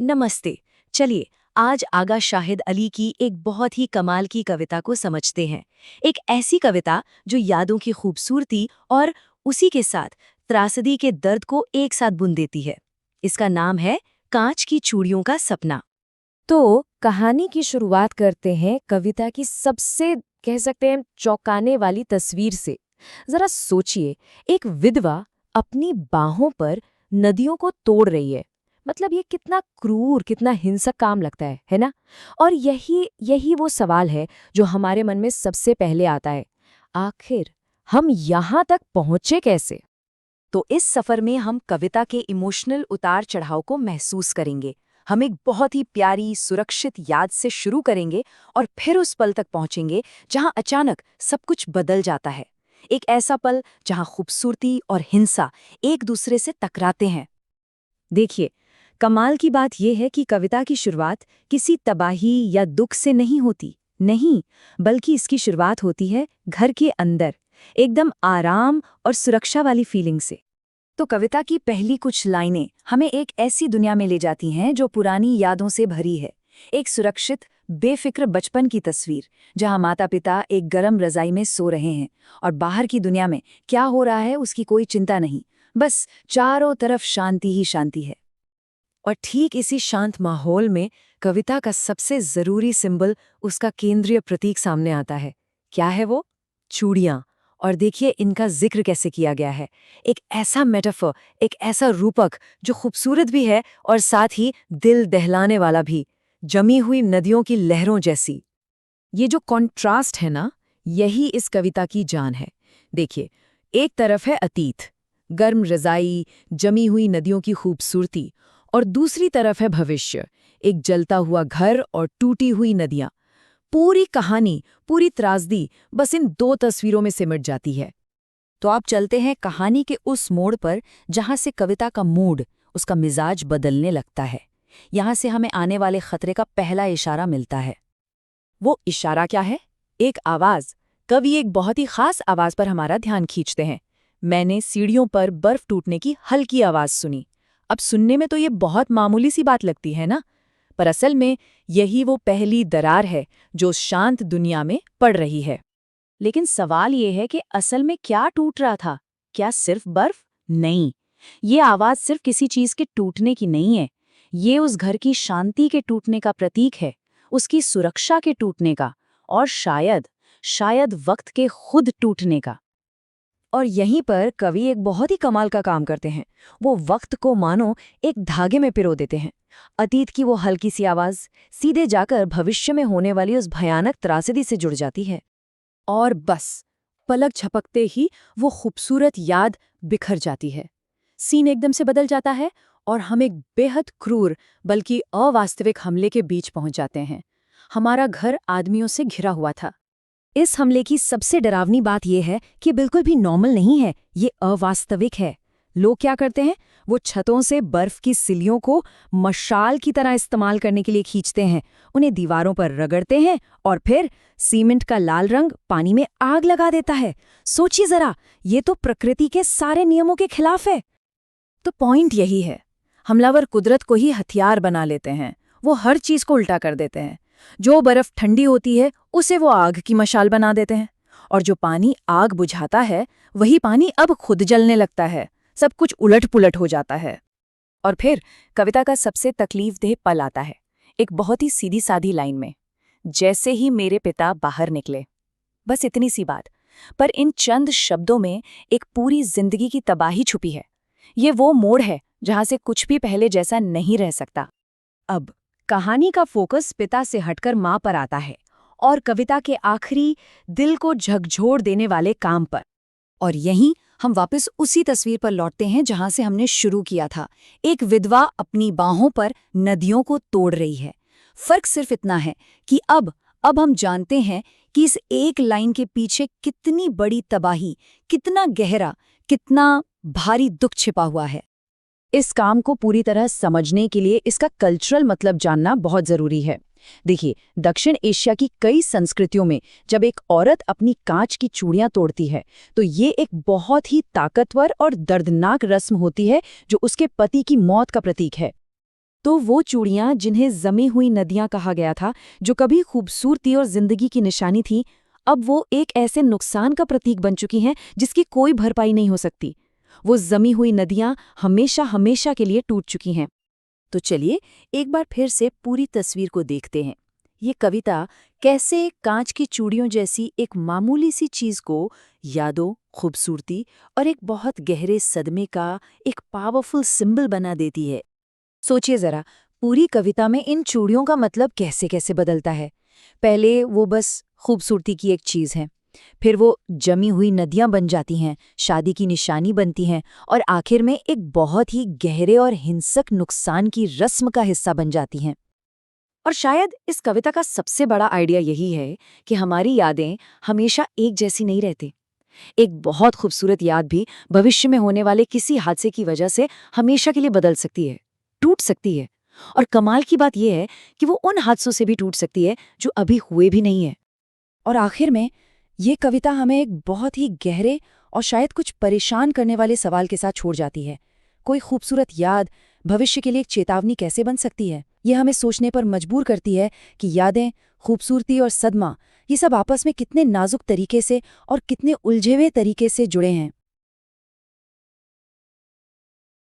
नमस्ते। चलिए आज आगा शाहिद अली की एक बहुत ही कमाल की कविता को समझते हैं। एक ऐसी कविता जो यादों की खूबसूरती और उसी के साथ त्रासदी के दर्द को एक साथ बुन देती है। इसका नाम है कांच की चूड़ियों का सपना। तो कहानी की शुरुआत करते हैं कविता की सबसे कह सकते हैं चौंकाने वाली तस्वीर से। जरा सोचिए, एक विधवा अपनी बाहों पर नदियों को तोड़ रही है। मतलब ये कितना क्रूर, कितना हिंसक काम लगता है ना? और यही यही वो सवाल है जो हमारे मन में सबसे पहले आता है। आखिर हम यहाँ तक पहुँचे कैसे? तो इस सफर में हम कविता के इमोशनल उतार चढ़ाव को महसूस करेंगे। हम एक बहुत ही प्यारी सुरक्षित याद से शुरू करेंगे और फिर उस पल तक पहुंचेंगे जहां अचानक सब कुछ बदल जाता है। एक ऐसा पल जहां खूबसूरती और हिंसा एक दूसरे से टकराते हैं। देखिए, कमाल की बात यह है कि कविता की शुरुआत किसी तबाही या दुख से नहीं होती, नहीं, बल्कि इसकी शुरुआत होती है घर के अंदर, एकदम आराम और सुरक्षा वाली फीलिंग से। तो कविता की पहली कुछ लाइनें हमें एक ऐसी दुनिया में ले जाती हैं जो पुरानी यादों से भरी है। एक सुरक्षित, बेफिक्र बचपन की तस्वीर, जहां माता-पिता एक गरम रजाई में सो रहे हैं और बाहर की दुनिया में क्या हो रहा है उसकी कोई चिंता नहीं, बस चारों तरफ शांति ही शांति है। और ठीक इसी शांत माहौल में कविता का सबसे जरूरी सिंबल, उसका केंद्रीय प्रतीक सामने आता है। क्या है वो? चूड़ियां। और देखिए इनका जिक्र कैसे किया गया है। एक ऐसा मेटाफर, एक ऐसा रूपक जो खूबसूरत भी है और साथ ही दिल दहलाने वाला भी, जमी हुई नदियों की लहरों जैसी। ये जो कॉन्ट्रास्ट है ना, यही इस कविता की जान है। देखिए, एक तरफ है अतीत, गर्म रजाई, जमी हुई नदियों की खूबसूरती, और दूसरी तरफ है भविष्य, एक जलता हुआ घर और टूटी हुई नदियां। पूरी कहानी, पूरी त्रासदी बस इन दो तस्वीरों में सिमट जाती है। तो आप चलते हैं कहानी के उस मोड़ पर जहां से कविता का मूड, उसका मिजाज बदलने लगता है। यहां से हमें आने वाले खतरे का पहला इशारा मिलता है। वो इशारा क्या है? एक आवाज। कवि एक बहुत ही खास आवाज पर हमारा ध्यान खींचते हैं। मैंने सीढ़ियों पर बर्फ टूटने की हल्की आवाज सुनी। अब सुनने में तो ये बहुत मामूली सी बात लगती है ना, पर असल में यही वो पहली दरार है जो शांत दुनिया में पड़ रही है। लेकिन सवाल ये है कि असल में क्या टूट रहा था? क्या सिर्फ बर्फ? नहीं, ये आवाज सिर्फ किसी चीज के टूटने की नहीं है। ये उस घर की शांति के टूटने का प्रतीक है, उसकी सुरक्षा के टूटने का, और शायद शायद वक्त के खुद टूटने का। और यहीं पर कवि एक बहुत ही कमाल का काम करते हैं। वो वक्त को मानो एक धागे में पिरो देते हैं। अतीत की वो हल्की सी आवाज सीधे जाकर भविष्य में होने वाली उस भयानक त्रासदी से जुड़ जाती है। और बस पलक झपकते ही वो खूबसूरत याद बिखर जाती है। सीन एकदम से बदल जाता है और हम एक बेहद क्रूर बल्कि अवास्तविक हमले के बीच पहुंच जाते हैं। हमारा घर आदमियों से घिरा हुआ था। इस हमले की सबसे डरावनी बात यह है कि बिल्कुल भी नॉर्मल नहीं है, ये अवास्तविक है। लोग क्या करते हैं? वो छतों से बर्फ की सिलियों को मशाल की तरह इस्तेमाल करने के लिए खींचते हैं, उन्हें दीवारों पर रगड़ते हैं और फिर सीमेंट का लाल रंग पानी में आग लगा देता है। सोचिए जरा, ये तो प्रकृति के सारे नियमों के खिलाफ है। तो पॉइंट यही है, हमलावर कुदरत को ही हथियार बना लेते हैं। वो हर चीज को उल्टा कर देते हैं। जो बर्फ ठंडी होती है उसे वो आग की मशाल बना देते हैं, और जो पानी आग बुझाता है वही पानी अब खुद जलने लगता है। सब कुछ उलट-पुलट हो जाता है। और फिर कविता का सबसे तकलीफदेह पल आता है, एक बहुत ही सीधी सादी लाइन में, जैसे ही मेरे पिता बाहर निकले। बस इतनी सी बात, पर इन चंद शब्दों में एक पूरी जिंदगी की तबाही छुपी है। ये वो मोड़ है जहां से कुछ भी पहले जैसा नहीं रह सकता। अब कहानी का फोकस पिता से हटकर मां पर आता है और कविता के आखिरी दिल को झकझोर देने वाले काम पर। और यहीं हम वापस उसी तस्वीर पर लौटते हैं जहां से हमने शुरू किया था। एक विधवा अपनी बाहों पर नदियों को तोड़ रही है। फर्क सिर्फ इतना है कि अब हम जानते हैं कि इस एक लाइन के पीछे कितनी बड़ी तबाही, कितना गहरा, कितना भारी दुख छिपा हुआ है। इस काम को पूरी तरह समझने के लिए इसका कल्चरल मतलब जानना बहुत जरूरी है। देखिए, दक्षिण एशिया की कई संस्कृतियों में जब एक औरत अपनी कांच की चूड़ियां तोड़ती है तो ये एक बहुत ही ताकतवर और दर्दनाक रस्म होती है जो उसके पति की मौत का प्रतीक है। तो वो चूड़ियां जिन्हें जमी हुई नदियां कहा गया था, जो कभी खूबसूरती और जिंदगी की निशानी थी, अब वो एक ऐसे नुकसान का प्रतीक बन चुकी हैं जिसकी कोई भरपाई नहीं हो सकती। वो जमी हुई नदियां हमेशा हमेशा के लिए टूट चुकी हैं। तो चलिए एक बार फिर से पूरी तस्वीर को देखते हैं। ये कविता कैसे कांच की चूड़ियों जैसी एक मामूली सी चीज को यादों, खूबसूरती और एक बहुत गहरे सदमे का एक पावरफुल सिंबल बना देती है। सोचिए जरा, पूरी कविता में इन चूड़ियों का मतलब कैसे कैसे बदलता है। पहले वो बस खूबसूरती की एक चीज है, फिर वो जमी हुई नदियां बन जाती हैं, शादी की निशानी बनती हैं, और आखिर में एक बहुत ही गहरे और हिंसक नुकसान की रस्म का हिस्सा बन जाती हैं। और शायद इस कविता का सबसे बड़ा आइडिया यही है कि हमारी यादें हमेशा एक जैसी नहीं रहती। एक बहुत खूबसूरत याद भी भविष्य में होने वाले किसी हादसे की वजह से हमेशा के लिए बदल सकती है, टूट सकती है। और कमाल की बात यह है कि वो उन हादसों से भी टूट सकती है जो अभी हुए भी नहीं है। और आखिर में ये कविता हमें एक बहुत ही गहरे और शायद कुछ परेशान करने वाले सवाल के साथ छोड़ जाती है। कोई खूबसूरत याद भविष्य के लिए एक चेतावनी कैसे बन सकती है? ये हमें सोचने पर मजबूर करती है कि यादें, खूबसूरती और सदमा, ये सब आपस में कितने नाजुक तरीके से और कितने उलझे हुए तरीके से जुड़े हैं।